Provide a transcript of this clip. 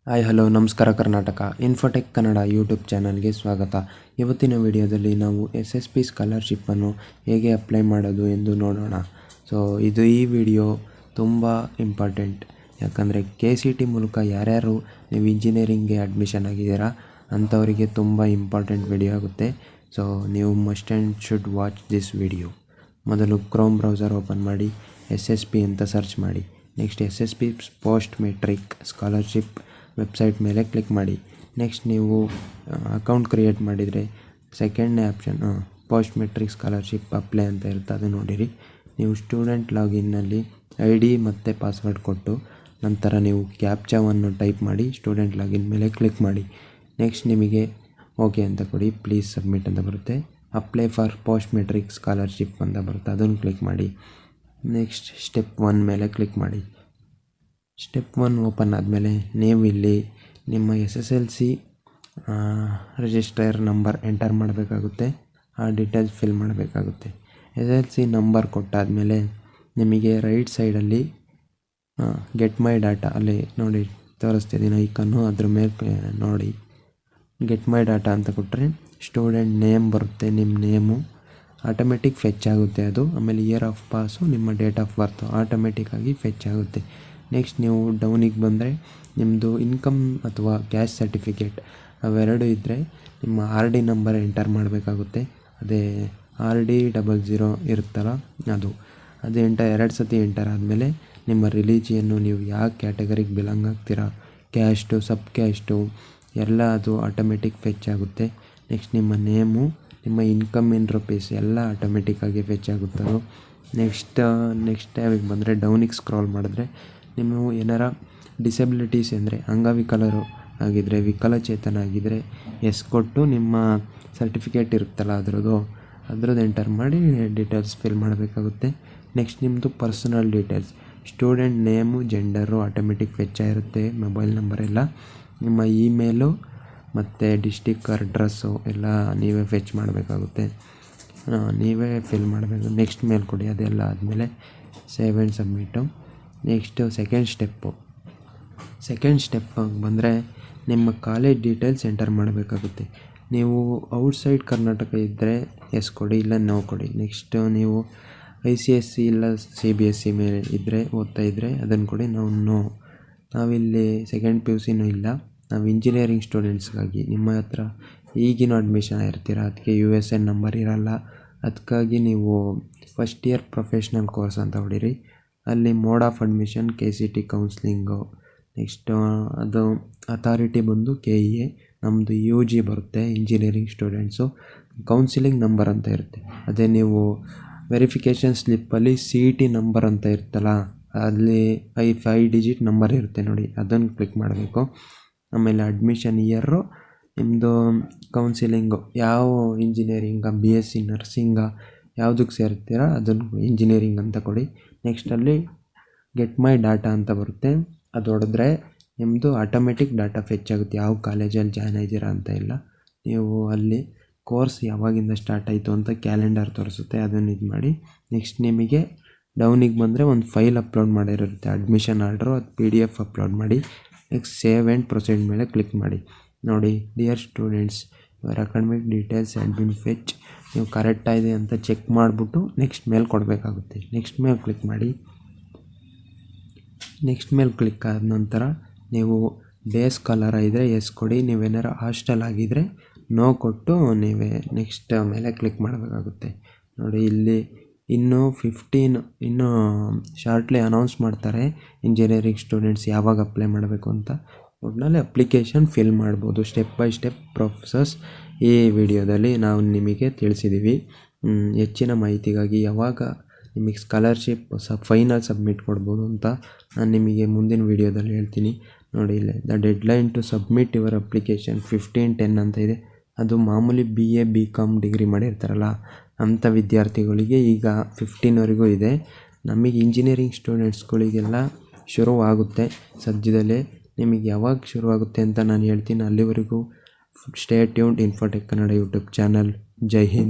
Hi hello ನಮಸ್ಕಾರ Karnataka Infotech Kannada YouTube ಚಾನಲ್ಗೆ ಸ್ವಾಗತ. ಇವತ್ತಿನ ವಿಡಿಯೋದಲ್ಲಿ ನಾವು SSP ಸ್ಕಾಲರ್ಶಿಪ್ಪನ್ನು ಹೇಗೆ ಅಪ್ಲೈ ಮಾಡೋದು ಎಂದು ನೋಡೋಣ. ಈ ವಿಡಿಯೋ ತುಂಬ ಇಂಪಾರ್ಟೆಂಟ್, ಯಾಕಂದರೆ KCT ಮೂಲಕ ಯಾರ್ಯಾರು ನೀವು ಇಂಜಿನಿಯರಿಂಗ್ಗೆ ಅಡ್ಮಿಷನ್ ಆಗಿದ್ದೀರಾ ಅಂಥವರಿಗೆ ತುಂಬ ಇಂಪಾರ್ಟೆಂಟ್ ವಿಡಿಯೋ ಆಗುತ್ತೆ. ನೀವು must and should watch this video. ಮೊದಲು ಕ್ರೋಮ್ ಬ್ರೌಸರ್ ಓಪನ್ ಮಾಡಿ SSP ಅಂತ ಸರ್ಚ್ ಮಾಡಿ. Next SSP post matric scholarship website ಮೇಲೆ ಕ್ಲಿಕ್ ಮಾಡಿ. ನೆಕ್ಸ್ಟ್ ನೀವು ಅಕೌಂಟ್ ಕ್ರಿಯೇಟ್ ಮಾಡಿದರೆ ಸೆಕೆಂಡ್ನೇ option post matric scholarship apply ಅಂತ ಇರುತ್ತೆ, ಅದು ನೋಡಿರಿ. ನೀವು ಸ್ಟೂಡೆಂಟ್ ಲಾಗಿನ್ನಲ್ಲಿ ID ಮತ್ತು ಪಾಸ್ವರ್ಡ್ ಕೊಟ್ಟು ನಂತರ ನೀವು ಕ್ಯಾಪ್ಚಾವನ್ನು ಟೈಪ್ ಮಾಡಿ ಸ್ಟೂಡೆಂಟ್ ಲಾಗಿನ್ ಮೇಲೆ ಕ್ಲಿಕ್ ಮಾಡಿ. ನೆಕ್ಸ್ಟ್ ನಿಮಗೆ ಓಕೆ ಅಂತ ಕೊಡಿ, ಪ್ಲೀಸ್ ಸಬ್ಮಿಟ್ ಅಂತ ಬರುತ್ತೆ. Apply for post matric scholarship ಅಂತ ಬರುತ್ತೆ, ಅದನ್ನು ಕ್ಲಿಕ್ ಮಾಡಿ. ನೆಕ್ಸ್ಟ್ ಸ್ಟೆಪ್ 1 ಮೇಲೆ ಕ್ಲಿಕ್ ಮಾಡಿ. ಸ್ಟೆಪ್ 1 ಓಪನ್ ಆದಮೇಲೆ ನೀವು ಇಲ್ಲಿ ನಿಮ್ಮ SSLC ರಿಜಿಸ್ಟರ್ ನಂಬರ್ ಎಂಟರ್ ಮಾಡಬೇಕಾಗುತ್ತೆ, ಆ ಡೀಟೇಲ್ಸ್ ಫಿಲ್ ಮಾಡಬೇಕಾಗುತ್ತೆ. SSLC ನಂಬರ್ ಕೊಟ್ಟಾದಮೇಲೆ ನಿಮಗೆ ರೈಟ್ ಸೈಡಲ್ಲಿ ಗೆಟ್ ಮೈ ಡಾಟಾ ಅಲ್ಲಿ ನೋಡಿ ತೋರಿಸ್ತಿದ್ದೀನಿ ಐಕನ್ನು, ಅದ್ರ ಮೇಲೆ ನೋಡಿ ಗೆಟ್ ಮೈ ಡಾಟಾ ಅಂತ ಕೊಟ್ಟರೆ ಸ್ಟೂಡೆಂಟ್ ನೇಮ್ ಬರುತ್ತೆ, ನಿಮ್ಮ ನೇಮು ಆಟೋಮೆಟಿಕ್ ಫೆಚ್ ಆಗುತ್ತೆ ಅದು. ಆಮೇಲೆ ಇಯರ್ ಆಫ್ ಪಾಸು, ನಿಮ್ಮ ಡೇಟ್ ಆಫ್ ಬರ್ತು ಆಟೋಮೆಟಿಕ್ಕಾಗಿ ಫೆಚ್ ಆಗುತ್ತೆ. ನೆಕ್ಸ್ಟ್ ನೀವು ಡೌನಿಗೆ ಬಂದರೆ ನಿಮ್ಮದು ಇನ್ಕಮ್ ಅಥವಾ ಕ್ಯಾಶ್ ಸರ್ಟಿಫಿಕೇಟ್ ಅವೆರಡು ಇದ್ದರೆ ನಿಮ್ಮ RD ನಂಬರ್ ಎಂಟರ್ ಮಾಡಬೇಕಾಗುತ್ತೆ. ಅದೇ RD00 ಇರುತ್ತಲ್ಲ ಅದು ಎರಡು ಸತಿ ಎಂಟರ್ ಆದಮೇಲೆ ನಿಮ್ಮ ರಿಲಿಜಿಯನ್ನು, ನೀವು ಯಾವ ಕ್ಯಾಟಗರಿಗೆ ಬಿಲಾಂಗ್ ಆಗ್ತೀರಾ, ಕ್ಯಾಸ್ಟು ಸಬ್ ಕ್ಯಾಸ್ಟು ಎಲ್ಲ ಅದು ಆಟೋಮೆಟಿಕ್ ಫೆಚ್ ಆಗುತ್ತೆ. ನೆಕ್ಸ್ಟ್ ನಿಮ್ಮ ನೇಮು, ನಿಮ್ಮ ಇನ್ಕಮ್ ಇನ್ ರುಪೀಸ್ ಎಲ್ಲ ಆಟೋಮೆಟಿಕ್ಕಾಗಿ ಫೆಚ್ ಆಗುತ್ತದು. ನೆಕ್ಸ್ಟ್ ಟೈಮಿಗೆ ಬಂದರೆ ಡೌನಿಗೆ ಸ್ಕ್ರಾಲ್ ಮಾಡಿದ್ರೆ ನೀವು ಏನಾರ ಡಿಸೆಬಿಲಿಟೀಸ್ ಅಂದರೆ ಅಂಗವಿಕಲರು ಆಗಿದ್ದರೆ, ವಿಕಲಚೇತನ ಆಗಿದ್ದರೆ ಕೊಟ್ಟು ನಿಮ್ಮ ಸರ್ಟಿಫಿಕೇಟ್ ಇರುತ್ತಲ್ಲ ಅದ್ರದ್ದು ಎಂಟರ್ ಮಾಡಿ ಡೀಟೇಲ್ಸ್ ಫಿಲ್ ಮಾಡಬೇಕಾಗುತ್ತೆ. ನೆಕ್ಸ್ಟ್ ನಿಮ್ಮದು personal details, student name, gender automatic fetch ಆಗಿರುತ್ತೆ, ಮೊಬೈಲ್ ನಂಬರ್ ಎಲ್ಲ, ನಿಮ್ಮ ಇಮೇಲು ಮತ್ತು ಡಿಸ್ಟಿಕ್ ಅಡ್ರೆಸ್ಸು ಎಲ್ಲ ನೀವೇ ಫೆಚ್ ಮಾಡಬೇಕಾಗುತ್ತೆ, ನೀವೇ ಫಿಲ್ ಮಾಡಬೇಕು. ನೆಕ್ಸ್ಟ್ ಮೇಲ್ ಕೊಡಿ, ಅದೆಲ್ಲ ಆದಮೇಲೆ ಸೇವ್ ಆ್ಯಂಡ್ ಸಬ್ಮಿಟು. ನೆಕ್ಸ್ಟು ಸೆಕೆಂಡ್ ಸ್ಟೆಪ್ಪಿಗೆ ಬಂದರೆ ನಿಮ್ಮ ಕಾಲೇಜ್ ಡೀಟೇಲ್ಸ್ ಎಂಟರ್ ಮಾಡಬೇಕಾಗುತ್ತೆ. ನೀವು ಔಟ್ಸೈಡ್ ಕರ್ನಾಟಕ ಇದ್ದರೆ ಎಸ್ ಕೊಡಿ, ಇಲ್ಲ ನೋ ಕೊಡಿ. ನೆಕ್ಸ್ಟ್ ನೀವು ICSE ಇಲ್ಲ CBSE ಮೇಲೆ ಇದ್ದರೆ ಓದ್ತಾ ಇದ್ದರೆ ಅದನ್ನು ಕೊಡಿ, ನಾವಿಲ್ಲಿ ಸೆಕೆಂಡ್ PUC ಇಲ್ಲ, ನಾವು ಇಂಜಿನಿಯರಿಂಗ್ ಸ್ಟೂಡೆಂಟ್ಸ್ಗಾಗಿ ನಿಮ್ಮ ಹತ್ರ ಈಗಿನ ಅಡ್ಮಿಷನ್ ಆಗಿರ್ತೀರ, ಅದಕ್ಕೆ USN ನಂಬರ್ ಇರಲ್ಲ, ಅದಕ್ಕಾಗಿ ನೀವು ಫಸ್ಟ್ ಇಯರ್ ಪ್ರೊಫೆಷ್ನಲ್ ಕೋರ್ಸ್ ಅಂತ ಹೊಡೀರಿ. ಅಲ್ಲಿ mode of admission KCT counselling. Next ಅದು ಅಥಾರಿಟಿ ಬಂದು KEA, ನಮ್ಮದು UG ಬರುತ್ತೆ ಇಂಜಿನಿಯರಿಂಗ್ ಸ್ಟೂಡೆಂಟ್ಸು. ಕೌನ್ಸಿಲಿಂಗ್ ನಂಬರ್ ಅಂತ ಇರುತ್ತೆ, ಅದೇ ನೀವು ವೆರಿಫಿಕೇಷನ್ ಸ್ಲಿಪ್ಪಲ್ಲಿ CET ನಂಬರ್ ಅಂತ ಇರುತ್ತಲ್ಲ, ಅಲ್ಲಿ 5 ಡಿಜಿಟ್ ನಂಬರ್ ಇರುತ್ತೆ ನೋಡಿ, ಅದನ್ನು ಕ್ಲಿಕ್ ಮಾಡಬೇಕು. ಆಮೇಲೆ ಅಡ್ಮಿಷನ್ ಇಯರು, ನಿಮ್ಮದು ಕೌನ್ಸಿಲಿಂಗು ಯಾವ ಇಂಜಿನಿಯರಿಂಗ, BSc ನರ್ಸಿಂಗ ಯಾವುದಕ್ಕೆ ಸೇರ್ತೀರಾ ಅದನ್ನು ಇಂಜಿನಿಯರಿಂಗ್ ಅಂತ ಕೊಡಿ. ನೆಕ್ಸ್ಟಲ್ಲಿ ಗೆಟ್ ಮೈ ಡಾಟಾ ಅಂತ ಬರುತ್ತೆ, ಅದು ಹೊಡೆದ್ರೆ ನಿಮ್ಮದು ಆಟೋಮೆಟಿಕ್ ಡಾಟಾ ಫೆಚ್ ಆಗುತ್ತೆ, ಯಾವ ಕಾಲೇಜಲ್ಲಿ ಜಾಯ್ನ್ ಆಗಿದ್ದೀರಾ ಅಂತ ಇಲ್ಲ. ನೀವು ಅಲ್ಲಿ ಕೋರ್ಸ್ ಯಾವಾಗಿಂದ ಸ್ಟಾರ್ಟ್ ಆಯಿತು ಅಂತ ಕ್ಯಾಲೆಂಡರ್ ತೋರಿಸುತ್ತೆ, ಅದನ್ನು ಇದು ಮಾಡಿ. ನೆಕ್ಸ್ಟ್ ನಿಮಗೆ ಡೌನಿಗೆ ಬಂದರೆ ಒಂದು ಫೈಲ್ ಅಪ್ಲೋಡ್ ಮಾಡಿರುತ್ತೆ, ಅಡ್ಮಿಷನ್ ಆರ್ಡ್ರು, ಅದು PDF ಅಪ್ಲೋಡ್ ಮಾಡಿ. ನೆಕ್ಸ್ಟ್ ಸೇವ್ ಆ್ಯಂಡ್ ಪ್ರೊಸೀಡ್ ಮೇಲೆ ಕ್ಲಿಕ್ ಮಾಡಿ. ನೋಡಿ, dear students, your academic details had been fetch, ನೀವು ಕರೆಕ್ಟಾಗಿದೆ ಅಂತ ಚೆಕ್ ಮಾಡಿಬಿಟ್ಟು ನೆಕ್ಸ್ಟ್ ಮೇಲ್ ಕೊಡಬೇಕಾಗುತ್ತೆ. ನೆಕ್ಸ್ಟ್ ಮೇಲ್ ಕ್ಲಿಕ್ ಮಾಡಿ. ನೆಕ್ಸ್ಟ್ ಮೇಲ್ ಕ್ಲಿಕ್ ಆದ ನಂತರ ನೀವು ಡೇ ಸ್ಕಾಲರ್ ಆಗಿದ್ದರೆ ಎಸ್ ಕೊಡಿ, ನೀವೇನಾರು ಹಾಸ್ಟೆಲ್ ಆಗಿದ್ದರೆ ನೋ ಕೊಟ್ಟು ನೀವೇ ನೆಕ್ಸ್ಟ್ ಮೇಲೆ ಕ್ಲಿಕ್ ಮಾಡಬೇಕಾಗುತ್ತೆ. ನೋಡಿ, ಇಲ್ಲಿ ಇನ್ನೂ ಶಾರ್ಟ್ಲಿ ಅನೌನ್ಸ್ ಮಾಡ್ತಾರೆ ಇಂಜಿನಿಯರಿಂಗ್ ಸ್ಟೂಡೆಂಟ್ಸ್ ಯಾವಾಗ ಅಪ್ಲೈ ಮಾಡಬೇಕು ಅಂತ. ಒಟ್ಟಿನಲ್ಲಿ ಅಪ್ಲಿಕೇಶನ್ ಫಿಲ್ ಮಾಡ್ಬೋದು, ಸ್ಟೆಪ್ ಬೈ ಸ್ಟೆಪ್ ಪ್ರೊಸೆಸ್ ಈ ವಿಡಿಯೋದಲ್ಲಿ ನಾವು ನಿಮಗೆ ತಿಳಿಸಿದ್ದೀವಿ. ಹೆಚ್ಚಿನ ಮಾಹಿತಿಗಾಗಿ ಯಾವಾಗ ನಿಮಗೆ ಸ್ಕಾಲರ್ಶಿಪ್ ಫೈನಲ್ ಸಬ್ಮಿಟ್ ಕೊಡ್ಬೋದು ಅಂತ ನಾನು ನಿಮಗೆ ಮುಂದಿನ ವಿಡಿಯೋದಲ್ಲಿ ಹೇಳ್ತೀನಿ. ನೋಡಿ, ಇಲ್ಲೇ the deadline to submit your application 15/10 ಅಂತ ಇದೆ. ಅದು ಮಾಮೂಲಿ BA BCom ಡಿಗ್ರಿ ಮಾಡಿರ್ತಾರಲ್ಲ ಅಂಥ ವಿದ್ಯಾರ್ಥಿಗಳಿಗೆ ಈಗ 15ವರೆಗೂ ಇದೆ. ನಮಗೆ ಇಂಜಿನಿಯರಿಂಗ್ ಸ್ಟೂಡೆಂಟ್ಸ್ಗಳಿಗೆಲ್ಲ ಶುರುವಾಗುತ್ತೆ ಸದ್ಯದಲ್ಲೇ. ನಿಮಗೆ ಯಾವಾಗ ಶುರುವಾಗುತ್ತೆ ಅಂತ ನಾನು ಹೇಳ್ತೀನಿ. ಅಲ್ಲಿವರೆಗೂ stay tuned. Infotech Kannada YouTube channel. ಜೈ ಹಿಂದ್.